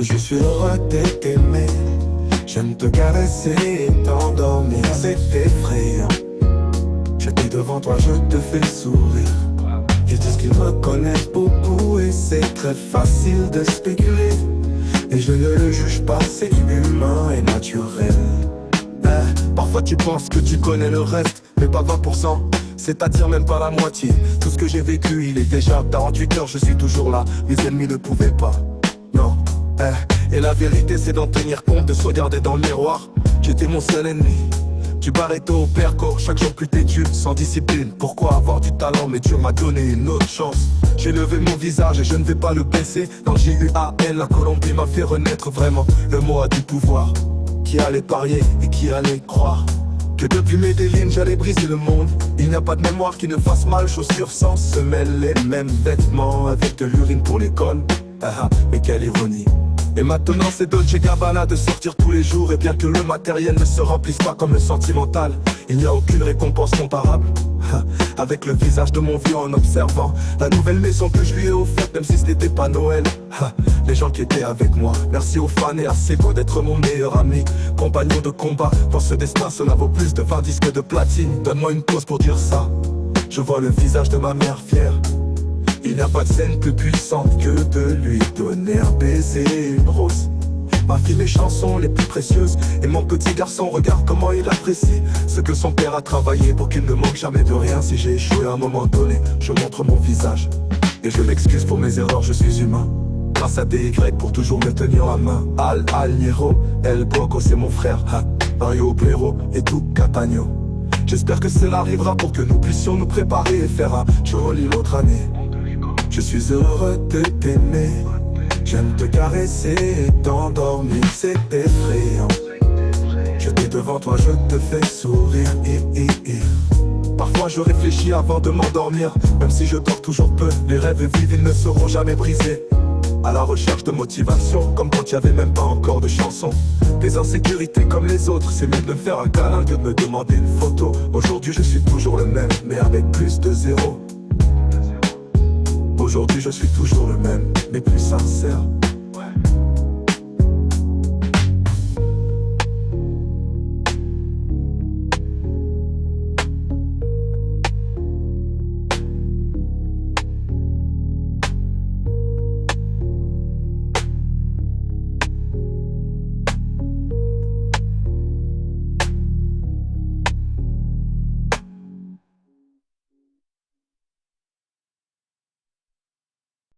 Je suis heureux de t'aimer. J'aime te caresser et t'endormir, c'est effrayant. J'étais devant toi, je te fais sourire. Ils disent qu'ils me connaissent beaucoup et c'est très facile de spéculer. Et je ne le juge pas, c'est humain et naturel. Parfois tu penses que tu connais le reste, mais pas 20%, c'est-à-dire même pas la moitié. Tout ce que j'ai vécu, il est déjà 48 heures, je suis toujours là. Mes ennemis ne pouvaient pas, non. Et la vérité c'est d'en tenir compte, de se regarder dans le miroir. J'étais mon seul ennemi. Du Barreto au Perco, chaque jour plus têtu, sans discipline. Pourquoi avoir du talent, mais Dieu m'a donné une autre chance. J'ai levé mon visage et je ne vais pas le baisser. Dans le JUAL, la Colombie m'a fait renaître vraiment. Le mot a du pouvoir. Qui allait parier et qui allait croire que depuis Medellin j'allais briser le monde. Il n'y a pas de mémoire qui ne fasse mal. Chaussures sans semelles, les mêmes vêtements, avec de l'urine pour l'école. Mais quelle ironie. Et maintenant c'est Dolce Gabbana de sortir tous les jours. Et bien que le matériel ne se remplisse pas comme le sentimental, il n'y a aucune récompense comparable. Avec le visage de mon vieux en observant la nouvelle maison que je lui ai offerte, même si ce n'était pas Noël. Les gens qui étaient avec moi, merci aux fans et à Sego d'être mon meilleur ami, compagnon de combat. Dans ce destin cela vaut plus de 20 disques de platine. Donne-moi une pause pour dire ça. Je vois le visage de ma mère fière. Il n'y a pas de scène plus puissante que de lui donner un baiser et une rose. Ma fille, mes chansons les plus précieuses. Et mon petit garçon, regarde comment il apprécie ce que son père a travaillé pour qu'il ne manque jamais de rien. Si j'ai échoué à un moment donné, je montre mon visage et je m'excuse pour mes erreurs, je suis humain. Grâce à DY pour toujours me tenir la main. Al Niero, El Broco c'est mon frère. Mario Blero et tout Catagno. J'espère que cela arrivera pour que nous puissions nous préparer et faire un joli autre année. Je suis heureux de t'aimer. J'aime te caresser et t'endormir, c'est effrayant. J'étais devant toi, je te fais sourire. Parfois je réfléchis avant de m'endormir. Même si je dors toujours peu, les rêves vives ils ne seront jamais brisés. À la recherche de motivation, comme quand il n'y avait même pas encore de chanson. Des insécurités comme les autres, c'est mieux de me faire un câlin que de me demander une photo. Aujourd'hui je suis toujours le même, mais avec plus de zéro. Aujourd'hui je suis toujours le même, mais plus sincère.